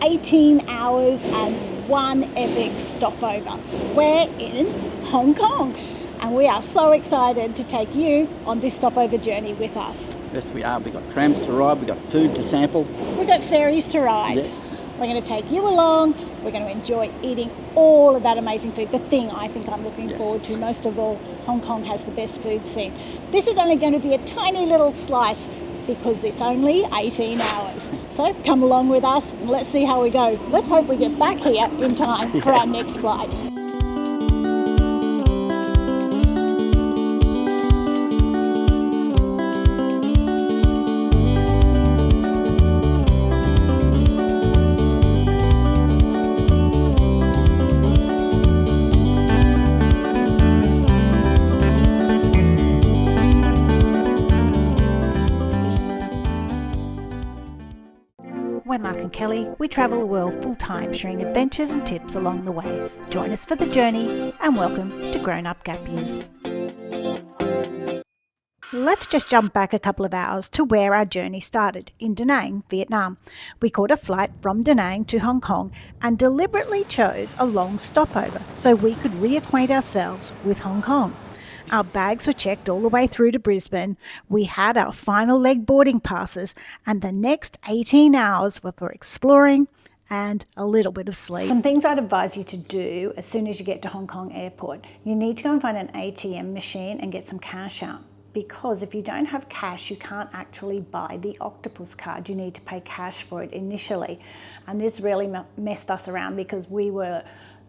18 hours and one epic stopover. We're in Hong Kong, and we are so excited to take you on this stopover journey with us. Yes, we are. We've got trams to ride, we've got food to sample. We've got ferries to ride. Yes. We're going to take you along. We're going to enjoy eating all of that amazing food. The thing I think I'm looking forward to most of all, Hong Kong has the best food scene. This is only going to be a tiny little slice because it's only 18 hours. So come along with us and let's see how we go. Let's hope we get back here in time for our next flight. We're Mark and Kelly. We travel the world full time, sharing adventures and tips along the way. Join us for the journey and welcome to Grown Up Gap Years. Let's just jump back a couple of hours to where our journey started, in Da Nang, Vietnam. We caught a flight from Da Nang to Hong Kong and deliberately chose a long stopover so we could reacquaint ourselves with Hong Kong. Our bags were checked all the way through to Brisbane. We had our final leg boarding passes, and the next 18 hours were for exploring and a little bit of sleep. Some things I'd advise you to do as soon as you get to Hong Kong Airport. You need to go and find an ATM machine and get some cash out, because if you don't have cash, you can't actually buy the octopus card. You need to pay cash for it initially. And this really messed us around because we were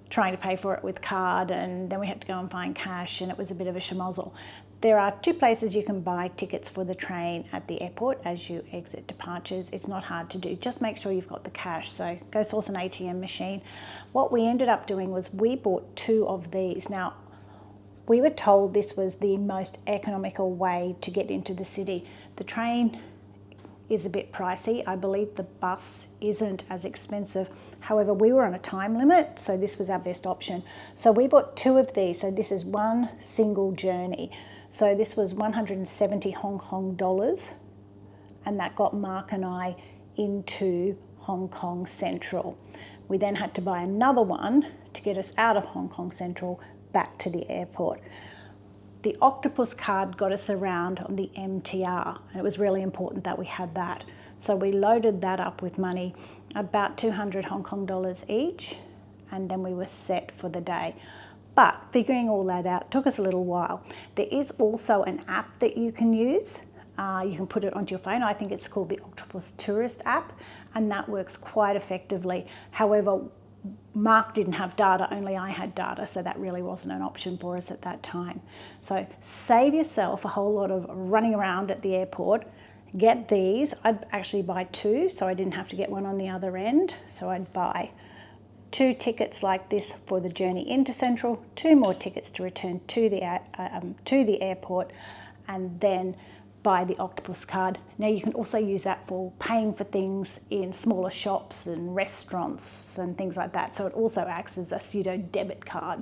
trying to pay for it with card, and then we had to go and find cash, and it was a bit of a schmozzle. There are two places you can buy tickets for the train at the airport as you exit departures. It's not hard to do. Just make sure you've got the cash. So go source an ATM machine. What we ended up doing was we bought two of these. Now, we were told this was the most economical way to get into the city. The train is a bit pricey. I believe the bus isn't as expensive. However, we were on a time limit, so this was our best option. So we bought two of these. So this is one single journey. So this was 170 Hong Kong dollars, and that got Mark and I into Hong Kong Central. We then had to buy another one to get us out of Hong Kong Central back to the airport. The octopus card got us around on the MTR, and it was really important that we had that. So we loaded that up with money, about 200 Hong Kong dollars each, and then we were set for the day. But figuring all that out took us a little while. There is also an app that you can use. You can put it onto your phone. I think it's called the Octopus Tourist app, and that works quite effectively. However, Mark didn't have data, only I had data, so that really wasn't an option for us at that time. So save yourself a whole lot of running around at the airport. Get these. I'd actually buy two, so I didn't have to get one on the other end. So I'd buy two tickets like this for the journey into Central, two more tickets to return to the airport, and then buy the octopus card. Now you can also use that for paying for things in smaller shops and restaurants and things like that. So it also acts as a pseudo debit card.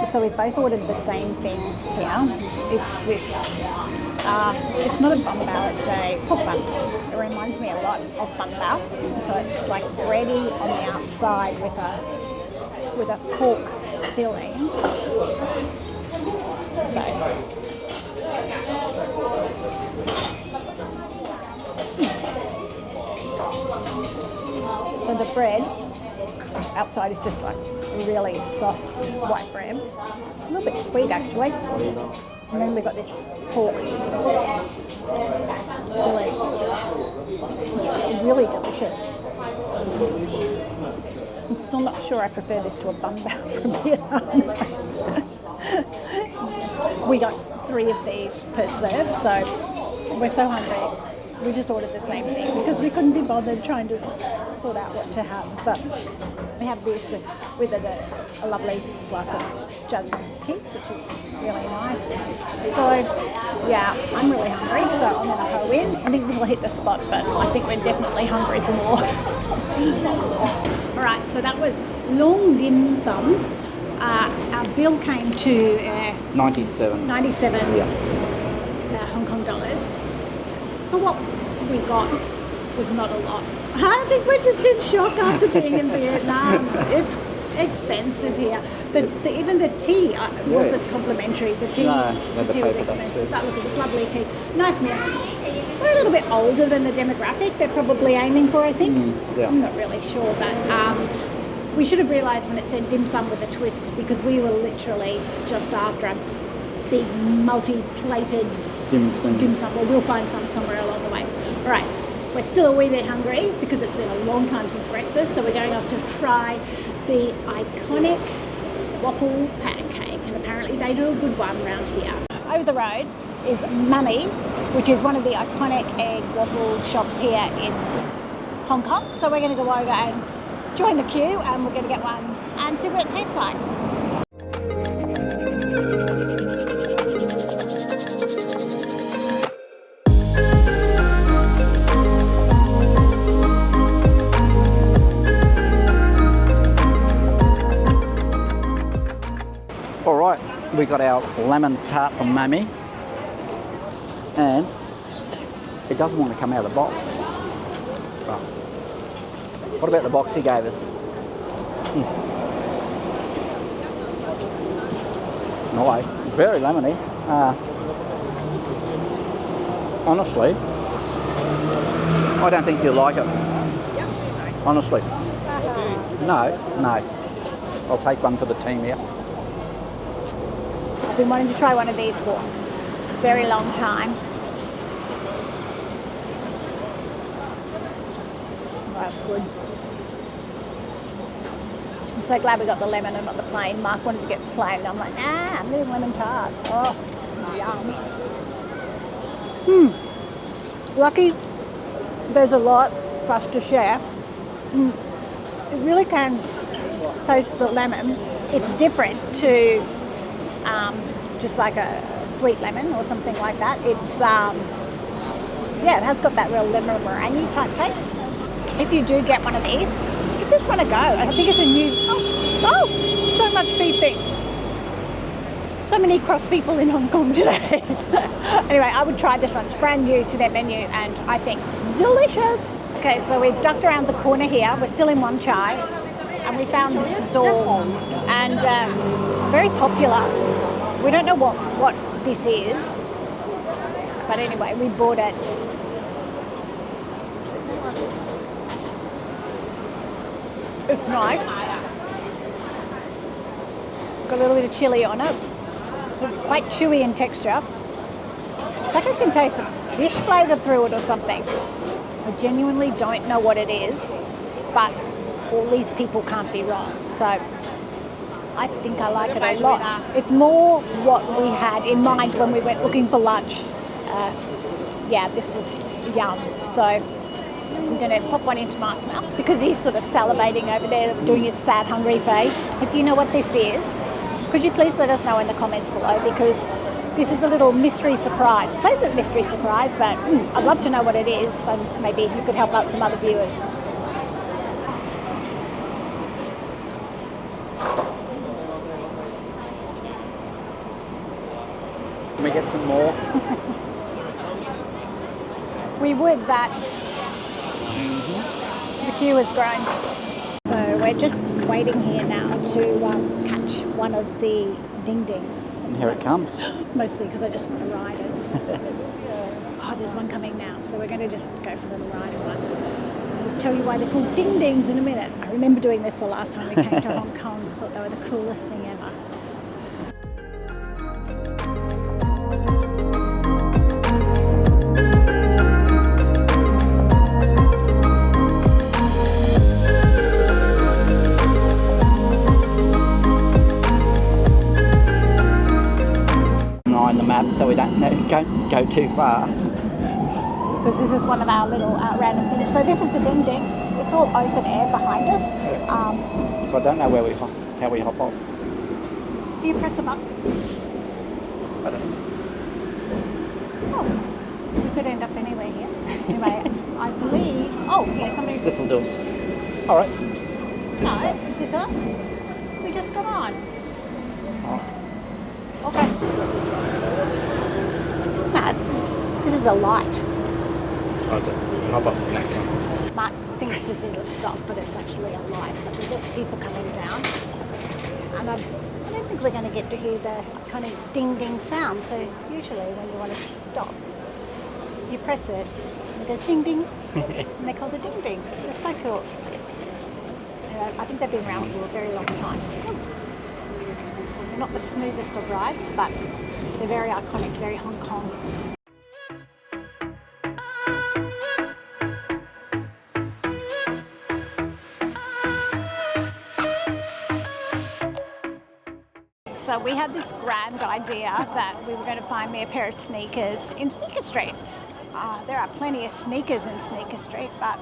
So we both ordered the same things here. It's this, it's not a bun bao, it's a pork bun. It reminds me a lot of bun bao. So it's like bready on the outside with a pork filling. So the bread outside is just like really soft white bread, a little bit sweet actually, and then we've got this pork fillet. It's really delicious. I'm still not sure I prefer this to a bun bao from Vietnam. We got 3 of these per serve, so we're so hungry. We just ordered the same thing because we couldn't be bothered trying to sort out what to have. But we have this with a lovely glass of jasmine tea, which is really nice. So yeah, I'm really hungry, so I'm going to go in. I think this will hit the spot, but I think we're definitely hungry for more. All right, so that was long dim sum. Our bill came to 97. 97 Yeah. Hong Kong dollars. But what we got was not a lot. I think we're just in shock after being in Vietnam. It's expensive here. Even the tea wasn't complimentary. The tea, No, the tea was expensive. But look at this lovely tea. Nice meal. We're a little bit older than the demographic they're probably aiming for, I think. Yeah. I'm not really sure, but we should have realised when it said dim sum with a twist, because we were literally just after a big multi-plated dim sum. Well, we'll find some somewhere along the way. All right, we're still a wee bit hungry because it's been a long time since breakfast, so we're going off to try the iconic waffle pancake, and apparently they do a good one around here. Over the road is Mummy, which is one of the iconic egg waffle shops here in Hong Kong. So we're going to go over and join the queue, and we're going to get one and see what it tastes like. All right, we got our lemon tart from Mummy, and it doesn't want to come out of the box. Right. What about the box he gave us? Nice, very lemony. Honestly, I don't think you'll like it. Honestly. No. I'll take one for the team here. I've been wanting to try one of these for a very long time. Oh, that's good. I'm so glad we got the lemon and not the plain. Mark wanted to get the plain, and I'm like, nah, I'm getting lemon tart. Oh, yum. Lucky there's a lot for us to share. It really can taste the lemon. It's different to just like a sweet lemon or something like that. It's yeah, it has got that real lemon meringue type taste. If you do get one of these, give this one a go. I think it's a new, oh, so much beeping. So many cross people in Hong Kong today. Anyway, I would try this one. It's brand new to their menu and I think delicious. Okay, so we've ducked around the corner here. We're still in Wan Chai and we found this stall and it's very popular. We don't know what this is, but anyway, we bought it. It's nice. Got a little bit of chilli on it. It's quite chewy in texture. It's like I can taste a fish flavour through it or something. I genuinely don't know what it is, but all these people can't be wrong. So I think I like it a lot. It's more what we had in mind when we went looking for lunch. Yeah, this is yum. So I'm going to pop one into Mark's mouth because he's sort of salivating over there, doing his sad, hungry face. If you know what this is, could you please let us know in the comments below, because this is a little mystery surprise. Pleasant mystery surprise, but I'd love to know what it is, and maybe you could help out some other viewers. Can we get some more? We would, but the queue has grown. So we're just waiting here now to catch one of the ding-dings. And here it comes. Mostly because I just want to ride it. Oh, there's one coming now, so we're going to just go for the rider one. I'll tell you why they're called ding-dings in a minute. I remember doing this the last time we came to Hong Kong. I thought they were the coolest thing ever. so we don't go too far. Because this is one of our little random things. So this is the ding ding. It's all open air behind us. So I don't know how we hop off. Do you press a button? I don't know. Oh, we could end up anywhere here. Anyway, I believe. Oh, yeah, somebody's. This will do us. All right. No, is this us? We just got on. Oh. Okay. No, this is a light. Oh, is it? Hop up the next one. Mark thinks this is a stop, but it's actually a light. But there's lots of people coming down. And I don't think we're going to get to hear the kind of ding-ding sound. So usually when you want to stop, you press it and it goes ding-ding. And they call the ding-dings. They're so cool. And I think they've been around for a very long time. They're not the smoothest of rides, but they're very iconic, very Hong Kong. So we had this grand idea that we were going to find me a pair of sneakers in Sneaker Street. There are plenty of sneakers in Sneaker Street, but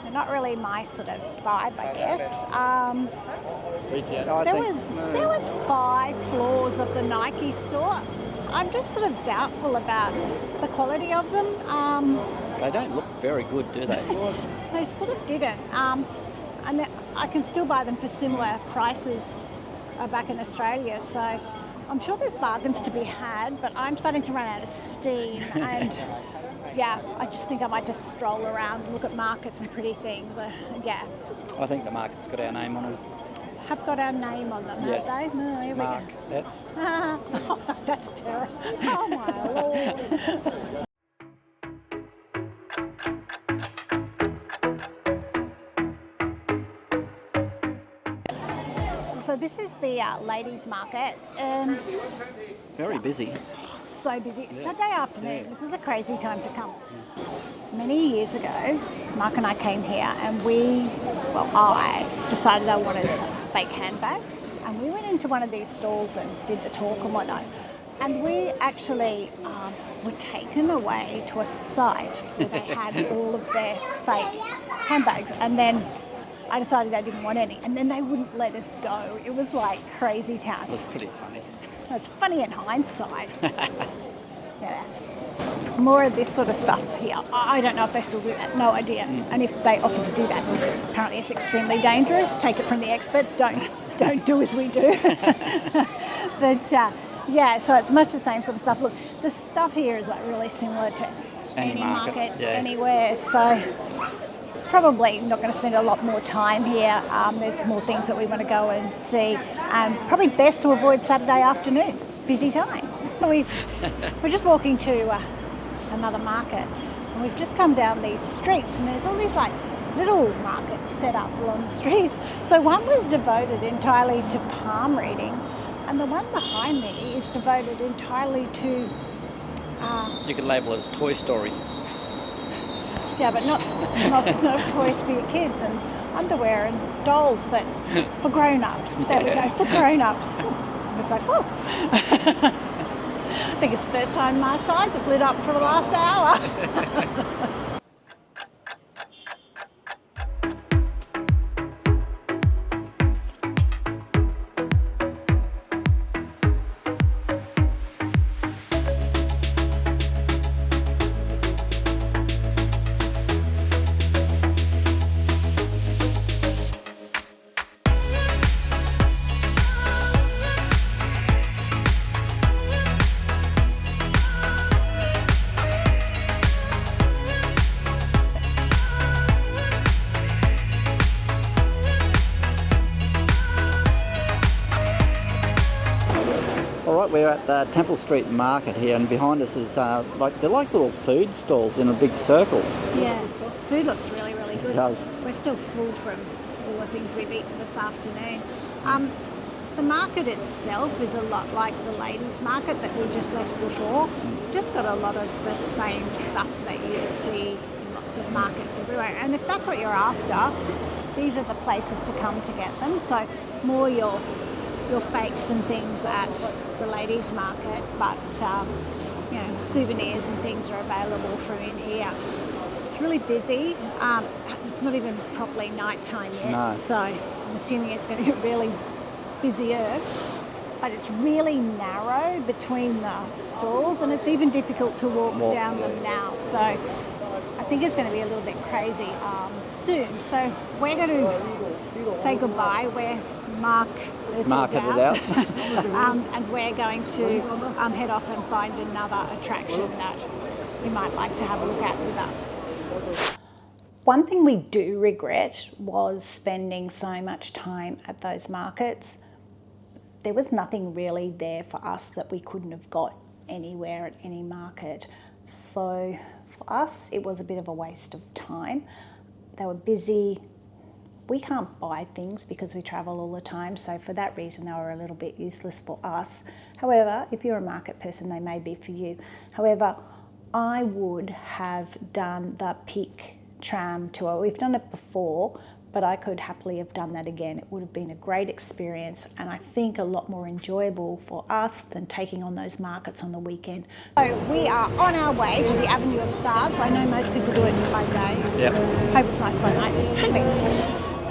they're not really my sort of vibe, I guess. There was 5 floors of the Nike store. I'm just sort of doubtful about the quality of them. They don't look very good, do they? They sort of didn't. And I can still buy them for similar prices back in Australia, so I'm sure there's bargains to be had, but I'm starting to run out of steam, and yeah, I just think I might just stroll around and look at markets and pretty things. Yeah. I think the market's got our name on them. Have got our name on them, Yes. have they? No, here Mark, we go. that's... That's terrible. Oh my lord. So this is the ladies' market. Very busy. So busy. Saturday afternoon. This was a crazy time to come. Many years ago, Mark and I came here and I decided I wanted some fake handbags, and we went into one of these stalls and did the talk and whatnot. And we actually were taken away to a site where they had all of their fake handbags, and then I decided I didn't want any, and then they wouldn't let us go. It was like crazy town. It was pretty funny. It's funny in hindsight. Yeah. More of this sort of stuff here. I don't know if they still do that. No idea. And if they offer to do that, apparently it's extremely dangerous. Take it from the experts. Don't do as we do. But yeah, so it's much the same sort of stuff. Look, the stuff here is like really similar to any market anywhere. So probably not going to spend a lot more time here. There's more things that we want to go and see. Probably best to avoid Saturday afternoons. Busy time. We're just walking to another market, and we've just come down these streets, and there's all these like little markets set up along the streets. So one was devoted entirely to palm reading, and the one behind me is devoted entirely to... You could label it as Toy Story. Yeah, but not toys for your kids and underwear and dolls, but for grown-ups. There we go, for grown-ups. It's like, oh. I think it's the first time Mark's eyes have lit up for the last hour. Alright, we're at the Temple Street Market here, and behind us is they're like little food stalls in a big circle. Yeah, food looks really, really good. It does. We're still full from all the things we've eaten this afternoon. The market itself is a lot like the ladies' market that we just left before. It's just got a lot of the same stuff that you see in lots of markets everywhere. And if that's what you're after, these are the places to come to get them. So more your fakes and things at the ladies' market, but souvenirs and things are available from in here. It's really busy. It's not even properly nighttime yet, No. so I'm assuming it's going to get really busier. But it's really narrow between the stalls, and it's even difficult to walk down them now. So I think it's going to be a little bit crazy soon. So we're going to say goodbye. We're marketed out. And we're going to head off and find another attraction that we might like to have a look at with us. One thing we do regret was spending so much time at those markets. There was nothing really there for us that we couldn't have got anywhere at any market. So for us, it was a bit of a waste of time. They were busy. We can't buy things because we travel all the time. So for that reason, they were a little bit useless for us. However, if you're a market person, they may be for you. However, I would have done the Peak tram tour. We've done it before, but I could happily have done that again. It would have been a great experience, and I think a lot more enjoyable for us than taking on those markets on the weekend. So we are on our way to the Avenue of Stars. I know most people do it by day. Yep. Hope it's nice by night. Could be.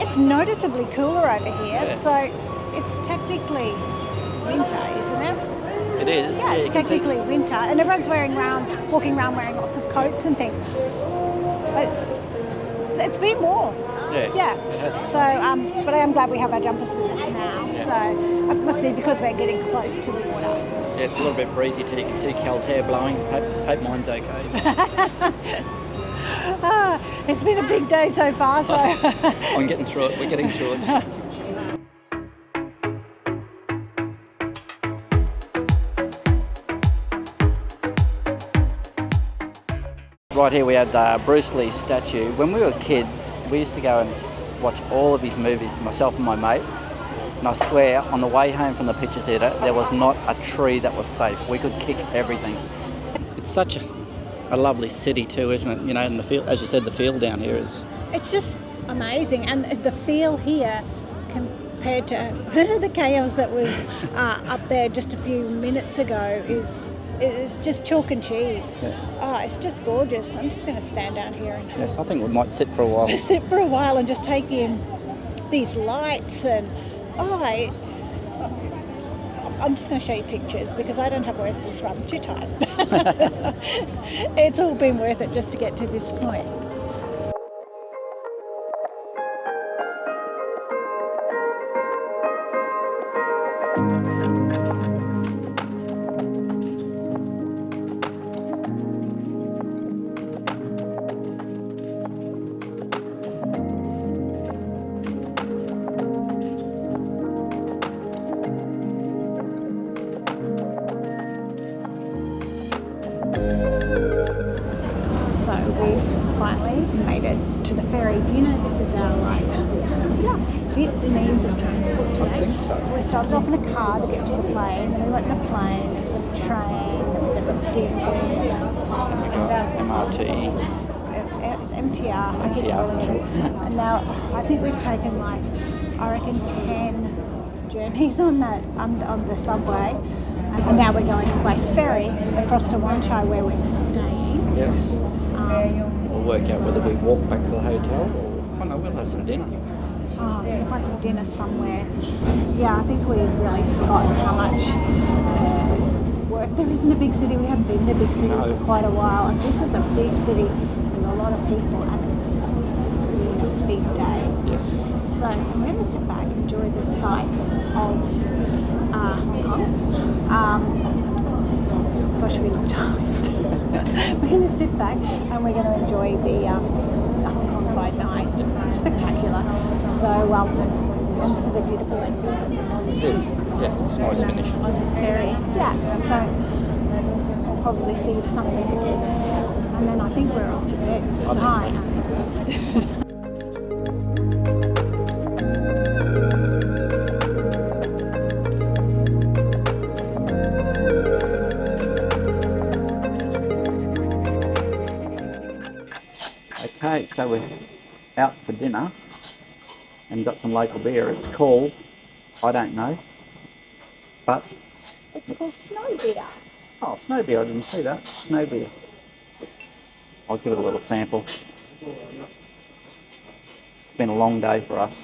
It's noticeably cooler over here, so it's technically winter, isn't it? It is. Yeah, it's technically winter, and everyone's walking around wearing lots of coats and things. But it's been warm. Yeah. So, but I am glad we have our jumpers with us now. Yeah. So it must be because we're getting close to the water. Yeah, it's a little bit breezy too. You can see Cal's hair blowing. Hope mine's okay. It's been a big day so far. So I'm getting through it. We're getting through it. Right here we had Bruce Lee's statue. When we were kids, we used to go and watch all of his movies, myself and my mates. And I swear, on the way home from the picture theatre, there was not a tree that was safe. We could kick everything. It's such a lovely city too, isn't it? You know, and the feel, as you said, the feel down here is... It's just amazing. And the feel here compared to the chaos that was up there just a few minutes ago is just chalk and cheese. Yeah. Oh, it's just gorgeous. I'm just going to stand down here and Yes, I think we might sit for a while. sit for a while and just take in these lights and I'm just going to show you pictures because I don't have words to describe. I'm too tired. It's all been worth it just to get to this point. So we've finally made it to the ferry. Do you know this is our fifth means of transport today? I think so. We started off in a car to get to the plane, then we went in a plane, then a train, then we got a ding MRT. It's MTR. I keep calling it. And now I think we've taken 10 journeys on the subway. And now we're going by ferry across to Wanchai where we're staying. Yes. We'll work out whether we walk back to the hotel or... Oh no, we'll have some dinner. We'll find some dinner somewhere. Yeah, I think we've really forgotten how much work there is in a big city. We haven't been in a big city for quite a while. And this is a big city with a lot of people and it's really a big day. Yes. So I'm going to sit back and enjoy the sights of Hong Kong. Gosh, we look tired. We're going to sit back and we're going to enjoy the Hong Kong by night. It's spectacular. So, and this is a beautiful ending. It is. Yes, it's a nice finish. On this ferry. Yeah, so we'll probably see something to eat. And then I think we're off to bed. So I am exhausted. Okay, so we're out for dinner and got some local beer. It's called, I don't know, but... It's called snow beer. Oh, snow beer, I didn't see that. Snow beer. I'll give it a little sample. It's been a long day for us.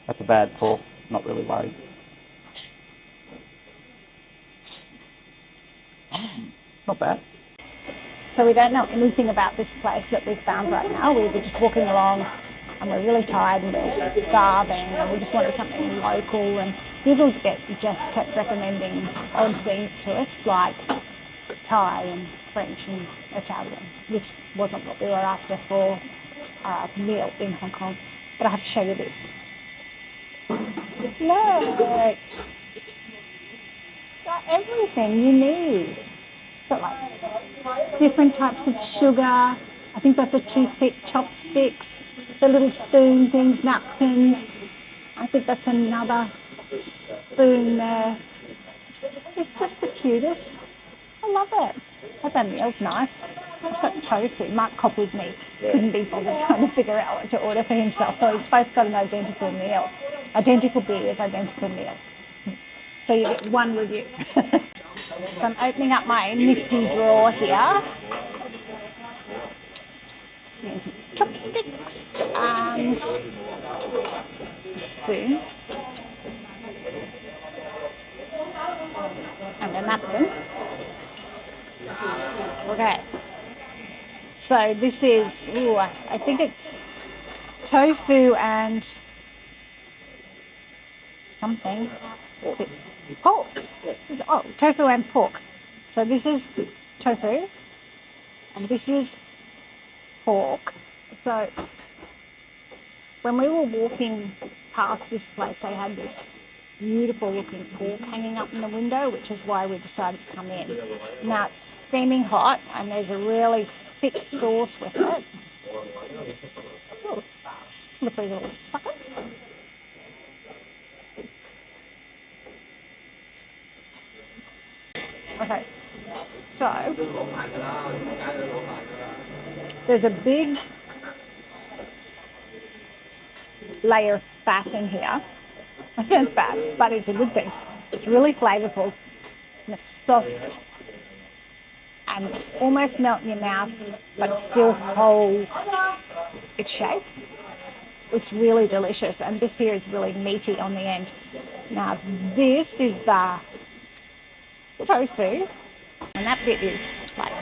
That's a bad pour, not really worried. Not bad. So we don't know anything about this place that we've found right now. We were just walking along and we're really tired and we're starving and we just wanted something local, and Google just kept recommending odd things to us like Thai and French and Italian, which wasn't what we were after for our meal in Hong Kong. But I have to show you this. Look! It's got everything you need. It's got like different types of sugar. I think that's a toothpick, chopsticks, the little spoon things, napkins. I think that's another spoon there. It's just the cutest. I love it. Hope our meal's nice. I've got tofu. Mark copied me. Couldn't be bothered trying to figure out what to order for himself. So we've both got an identical meal. Identical beers, identical meal. So you get one review. So I'm opening up my nifty drawer here. Chopsticks and a spoon. And a napkin. Okay. So this is, I think it's tofu and something. Pork. Oh, tofu and pork. So this is tofu and this is pork. So when we were walking past this place, they had this beautiful looking pork hanging up in the window, which is why we decided to come in. Now it's steaming hot and there's a really thick sauce with it. Ooh, slippery little suckers. Okay, so there's a big layer of fat in here. That sounds bad, but it's a good thing. It's really flavourful and it's soft and almost melt in your mouth, but still holds its shape. It's really delicious, and this here is really meaty on the end. Now this is the tofu, and that bit is like,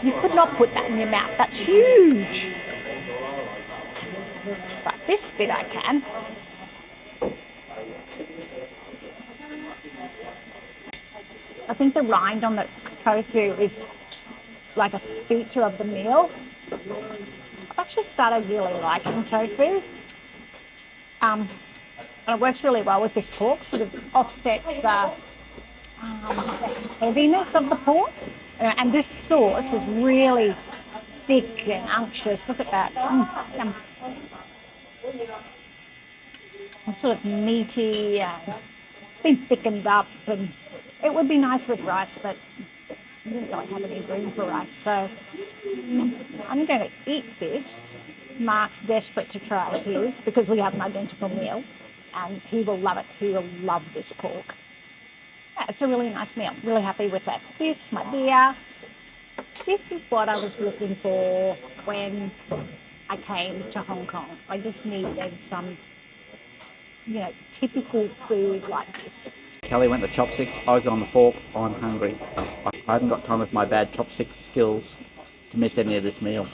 you could not put that in your mouth. That's huge. But this bit I can. I think the rind on the tofu is like a feature of the meal. I've actually started really liking tofu. And it works really well with this pork, sort of offsets the heaviness of the pork. And this sauce is really thick and unctuous. Look at that. Yum. It's sort of meaty. It's been thickened up, and it would be nice with rice, but I didn't really have any room for rice. So I'm going to eat this. Mark's desperate to try his because we have an identical meal, and he will love it. He will love this pork. Yeah, it's a really nice meal. Really happy with that. This, my beer. This is what I was looking for when I came to Hong Kong. I just needed some, typical food like this. Kelly went to chopsticks, I got on the fork. I'm hungry. I haven't got time with my bad chopstick skills to miss any of this meal.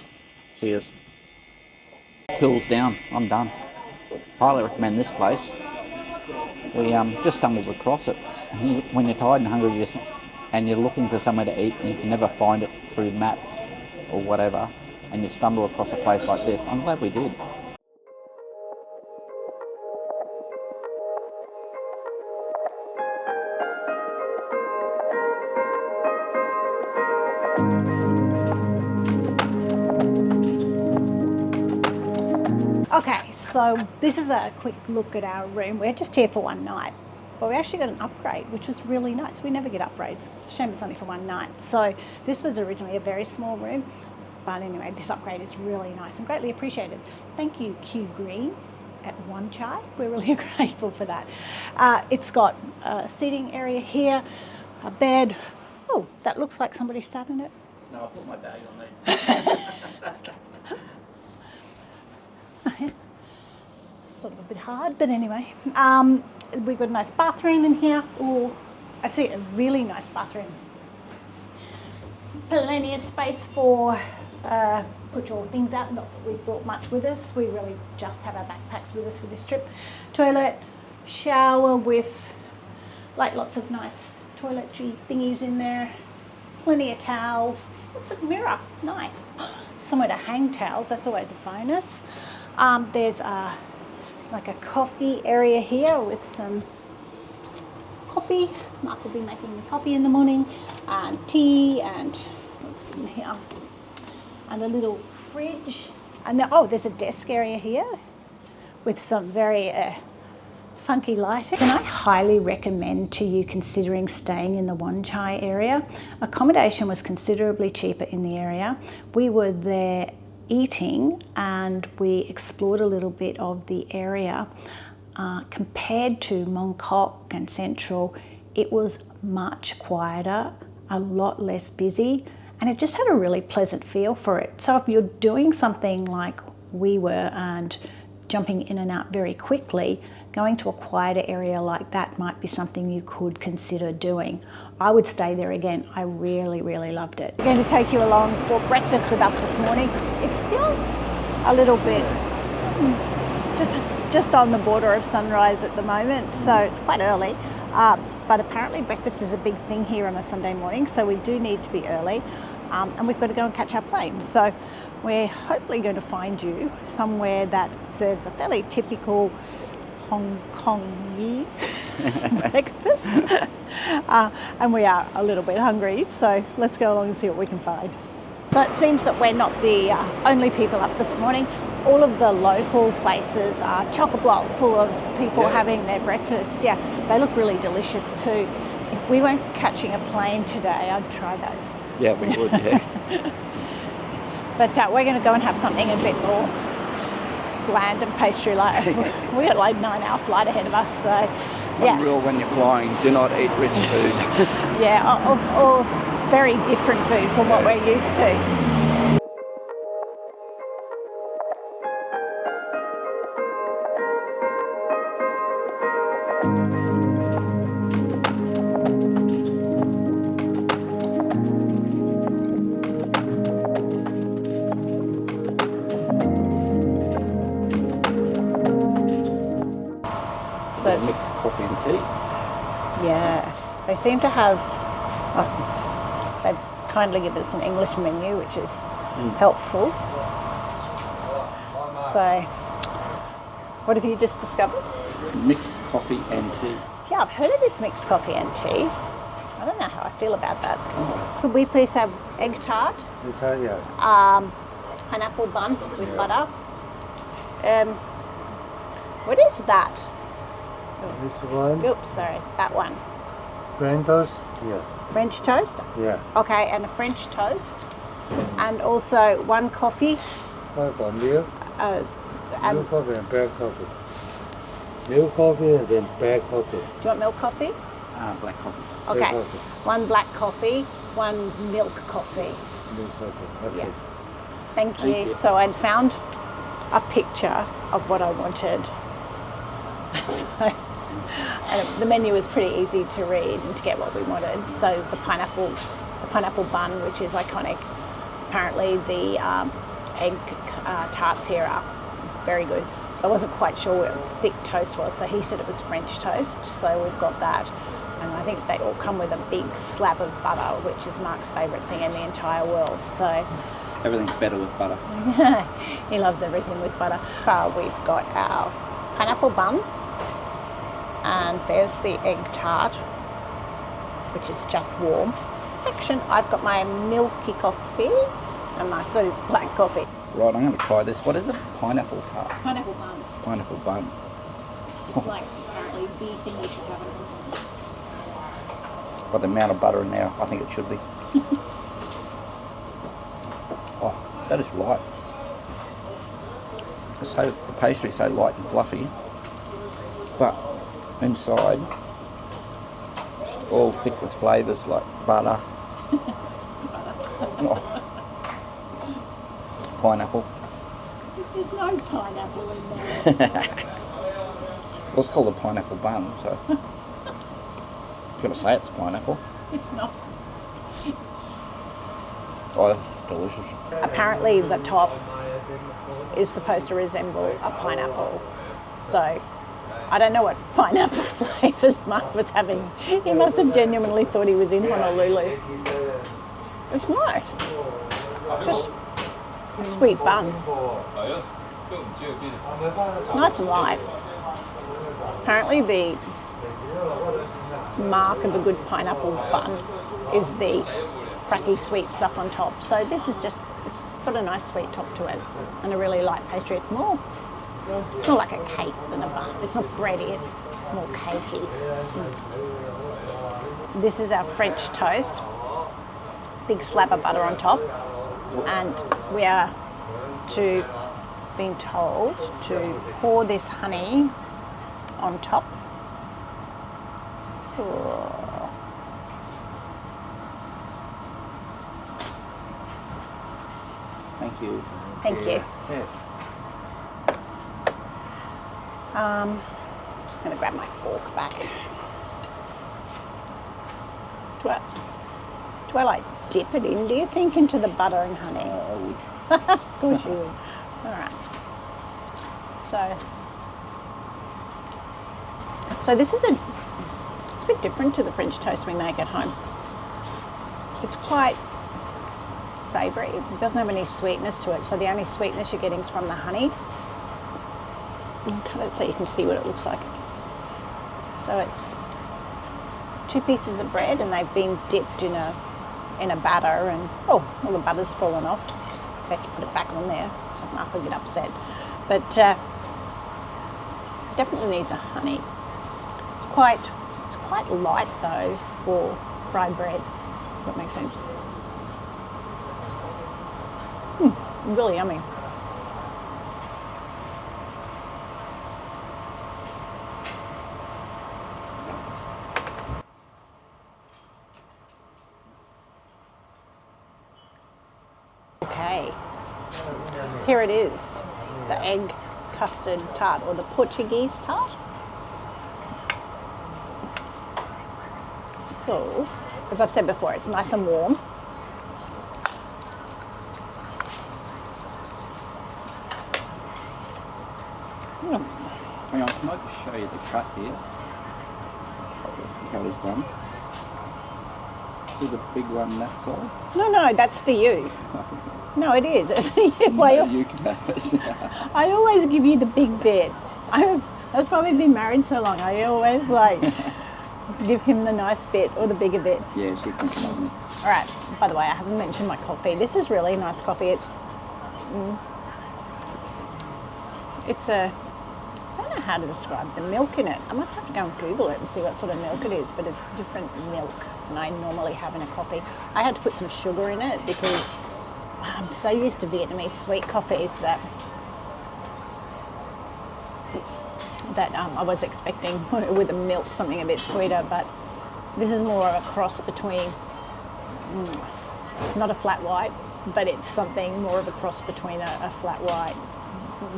Cheers. Cools down. I'm done. Highly recommend this place. We just stumbled across it. When you're tired and hungry and you're looking for somewhere to eat and you can never find it through maps or whatever, and you stumble across a place like this, I'm glad we did. Okay, so this is a quick look at our room. We're just here for one night, but we actually got an upgrade, which was really nice. We never get upgrades. Shame it's only for one night. So this was originally a very small room, but anyway, this upgrade is really nice and greatly appreciated. Thank you, Q Green at One Chai. We're really grateful for that. It's got a seating area here. a bed. Oh, that looks like somebody sat in it. No, I'll put my bag on there. Sort of a bit hard, but anyway. We've got a nice bathroom in here. Oh, I see a really nice bathroom. Plenty of space for put your things out. Not that we've brought much with us. We really just have our backpacks with us for this trip. Toilet, shower with like lots of nice toiletry thingies in there. Plenty of towels. Lots of mirror. Nice. Somewhere to hang towels. That's always a bonus. There's like a coffee area here with some coffee. Mark will be making me coffee in the morning, and tea, and what's in here? And a little fridge. And there's a desk area here with some very funky lighting. And I highly recommend to you considering staying in the Wanchai area. Accommodation was considerably cheaper in the area. We were there eating and we explored a little bit of the area. Compared to Mongkok and Central, it was much quieter, a lot less busy, and it just had a really pleasant feel for it. So if you're doing something like we were and jumping in and out very quickly, going to a quieter area like that might be something you could consider doing. I would stay there again. I really, really loved it. We're going to take you along for breakfast with us this morning. It's still a little bit just on the border of sunrise at the moment, so it's quite early. But apparently breakfast is a big thing here on a Sunday morning, so we do need to be early, and we've got to go and catch our plane. So we're hopefully going to find you somewhere that serves a fairly typical Hong Kongese breakfast. And we are a little bit hungry, so let's go along and see what we can find. So it seems that we're not the only people up this morning. All of the local places are chock-a-block full of people having their breakfast. Yeah, they look really delicious too. If we weren't catching a plane today, I'd try those. Yeah, we would, yes. But we're going to go and have something a bit more bland and pastry-like. We got like a 9-hour flight ahead of us, so yeah. One rule when you're flying, do not eat rich food. Yeah, or very different food from what we're used to. So mixed coffee and tea. Yeah, they seem to have, they've kindly given us an English menu, which is helpful. So, what have you just discovered? Mixed coffee and tea. Yeah, I've heard of this mixed coffee and tea. I don't know how I feel about that. Could we please have egg tart? Egg tart, yes. Pineapple bun with butter. What is that? Which one? Oops, sorry, that one. French toast? Yeah. French toast? Yeah. Okay, and a French toast. And also one coffee. What about milk? And Milk coffee and black coffee. Milk coffee and then black coffee. do you want milk coffee? Black coffee. Okay. Black coffee. One black coffee, one milk coffee. Milk coffee. Okay. Yeah. Thank you. So I'd found a picture of what I wanted. And the menu was pretty easy to read and to get what we wanted. So the pineapple bun, which is iconic. Apparently the egg tarts here are very good. I wasn't quite sure what thick toast was, so he said it was French toast. So we've got that. And I think they all come with a big slab of butter, which is Mark's favourite thing in the entire world. So Everything's better with butter. he loves everything with butter. We've got our pineapple bun, and there's the egg tart, which is just warm. Perfection. I've got my milky coffee, and Mark's got his black coffee. Right, I'm going to try this. What is it? Pineapple tart. Pineapple bun. Pineapple bun. It's like apparently the thing you should have at home. By the amount of butter in there, I think it should be. Oh, that is light. So the pastry is so light and fluffy, but inside, just all thick with flavours like butter. Oh. Pineapple. There's no pineapple in there. Well, it's called a pineapple bun, so gotta say it's pineapple. It's not. Oh, that's delicious. Apparently the top is supposed to resemble a pineapple. So I don't know what pineapple flavours Mark was having. He must have genuinely thought he was in Honolulu. It's nice. Just a sweet bun. It's nice and light. Apparently the mark of a good pineapple bun is the cracky sweet stuff on top. So this is just, it's got a nice sweet top to it and a really light pastry. It's more like a cake than a bun. It's not bready, it's more cakey. This is our French toast. Big slab of butter on top. And we are being told to pour this honey on top. Oh. Thank you. Thank you. Yeah. I'm just going to grab my fork back. Do I like dip it in, do you think, into the butter and honey? Of course you would. All right. So this is it's a bit different to the French toast we make at home. It's quite savoury. It doesn't have any sweetness to it, so the only sweetness you're getting is from the honey. I'll cut it so you can see what it looks like. So it's 2 pieces of bread and they've been dipped in a batter, and all the butter's fallen off. Let's put it back on there so Mark will get upset. But definitely needs a honey. It's quite light though for fried bread. If that makes sense. Really yummy. Okay, here it is, the egg custard tart, or the Portuguese tart. So, as I've said before, it's nice and warm. Hang on, can I just show you the cut here? How it's done. See the big one that side? No, that's for you. No, it is. You can have it. I always give you the big bit. That's why we've been married so long. I always give him the nice bit or the bigger bit. Yeah, she's thinking of me. All right, by the way, I haven't mentioned my coffee. This is really nice coffee. It's I don't know how to describe the milk in it. I must have to go and Google it and see what sort of milk it is, but it's different milk than I normally have in a coffee. I had to put some sugar in it because I'm so used to Vietnamese sweet coffees that I was expecting with the milk something a bit sweeter, but this is more of a cross between, it's not a flat white, but it's something more of a cross between a flat white,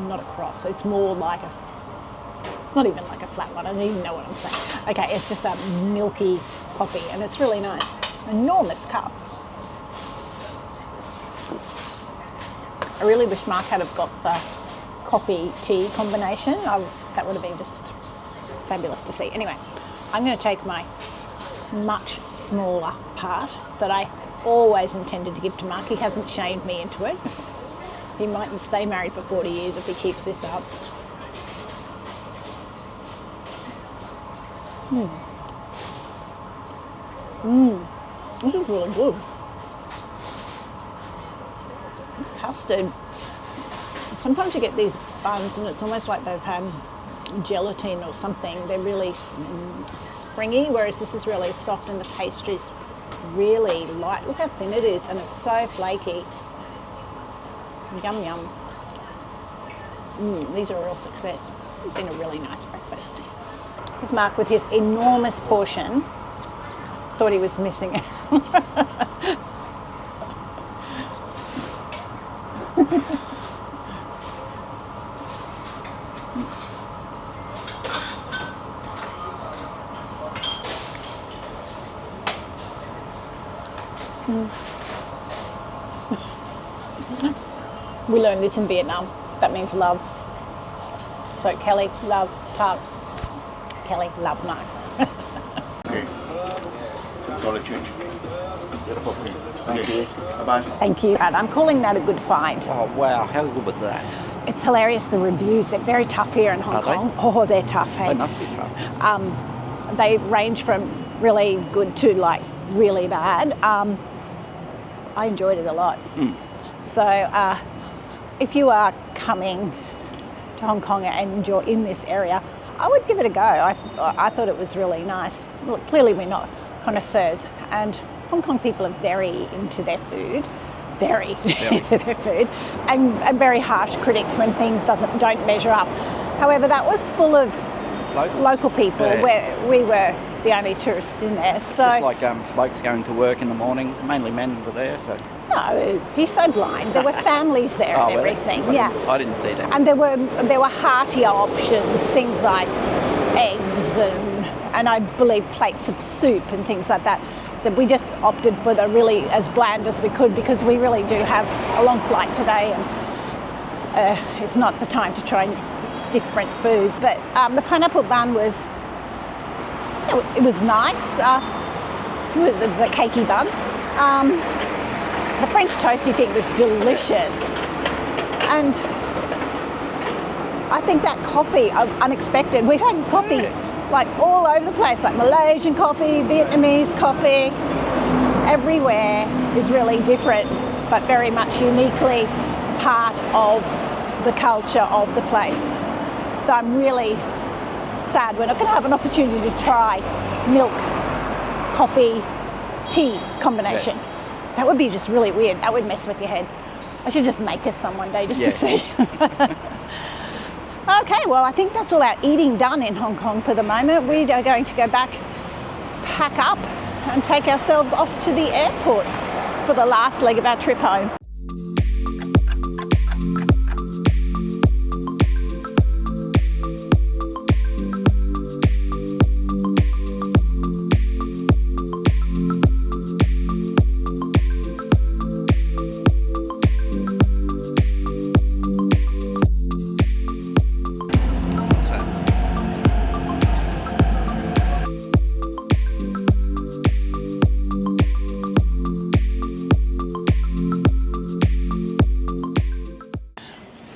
not a cross, it's more like it's not even like a flat one, I don't even know what I'm saying. Okay, it's just a milky coffee and it's really nice. Enormous cup. I really wish Mark had have got the coffee tea combination. That would have been just fabulous to see. Anyway, I'm going to take my much smaller part that I always intended to give to Mark. He hasn't shamed me into it. He mightn't stay married for 40 years if he keeps this up. This is really good. Custard. Sometimes you get these buns and it's almost like they've had gelatin or something. They're really springy, whereas this is really soft and the pastry's really light. Look how thin it is and it's so flaky. Yum yum. These are a real success. It's been a really nice breakfast. Here's Mark with his enormous portion thought he was missing it. We learned this in Vietnam. That means love. So Kelly, love, hug. Kelly, love, no. Okay. Dollar change. Beautiful. Thank you. Bye-bye. Thank you. And I'm calling that a good find. Oh wow, how good was that? It's hilarious, the reviews. They're very tough here in Hong Are they? Kong. Oh, they're tough, hey? They must be tough. They range from really good to like really bad. I enjoyed it a lot. So if you are coming to Hong Kong and you're in this area, I would give it a go. I thought it was really nice. Look, clearly we're not connoisseurs, and Hong Kong people are very into their food, into their food, and very harsh critics when things don't measure up. However, that was full of local people, where we were the only tourists in there. So Just like blokes going to work in the morning, mainly men were there. So no, he's so blind. There were families there and everything. I didn't see that. And there were heartier options, things like eggs and I believe plates of soup and things like that. So we just opted for the really as bland as we could, because we really do have a long flight today, and it's not the time to try different foods. But the pineapple bun was, it was nice. It was a cakey bun. The French toasty thing was delicious, and I think that coffee, unexpected. We've had coffee like all over the place, like Malaysian coffee, Vietnamese coffee. Everywhere is really different, but very much uniquely part of the culture of the place. So I'm really sad we're not going to have an opportunity to try milk, coffee, tea combination. That would be just really weird. That would mess with your head. I should just make us some one day just to see. Okay, well, I think that's all our eating done in Hong Kong for the moment. We are going to go back, pack up, and take ourselves off to the airport for the last leg of our trip home.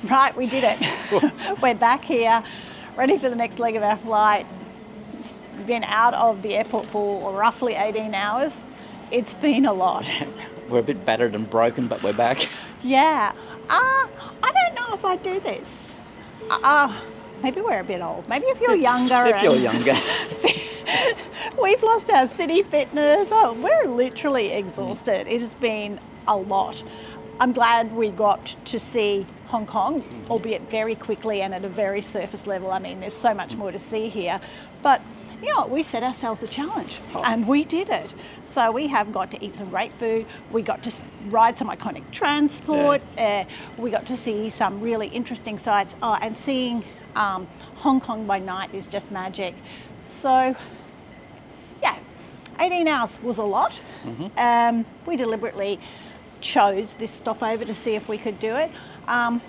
Right, we did it. We're back here, ready for the next leg of our flight. It's been out of the airport for roughly 18 hours. It's been a lot. We're a bit battered and broken, but we're back. Yeah. I don't know if I'd do this. Maybe we're a bit old. Maybe if you're younger. If you're younger. We've lost our city fitness. Oh, we're literally exhausted. It has been a lot. I'm glad we got to see Hong Kong, albeit very quickly and at a very surface level. I mean, there's so much more to see here. But, you know, we set ourselves a challenge and we did it. So we have got to eat some great food. We got to ride some iconic transport. We got to see some really interesting sights. Oh, and seeing Hong Kong by night is just magic. So, yeah, 18 hours was a lot. We deliberately chose this stopover to see if we could do it. I'm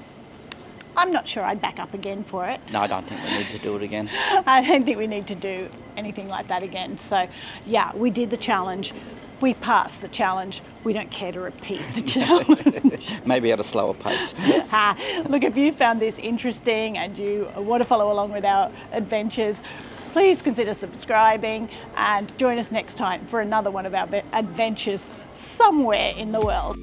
not sure I'd back up again for it. No, I don't think we need to do it again. I don't think we need to do anything like that again. So, yeah, we did the challenge. We passed the challenge. We don't care to repeat the challenge. Maybe at a slower pace. Look, if you found this interesting and you want to follow along with our adventures, please consider subscribing and join us next time for another one of our adventures somewhere in the world.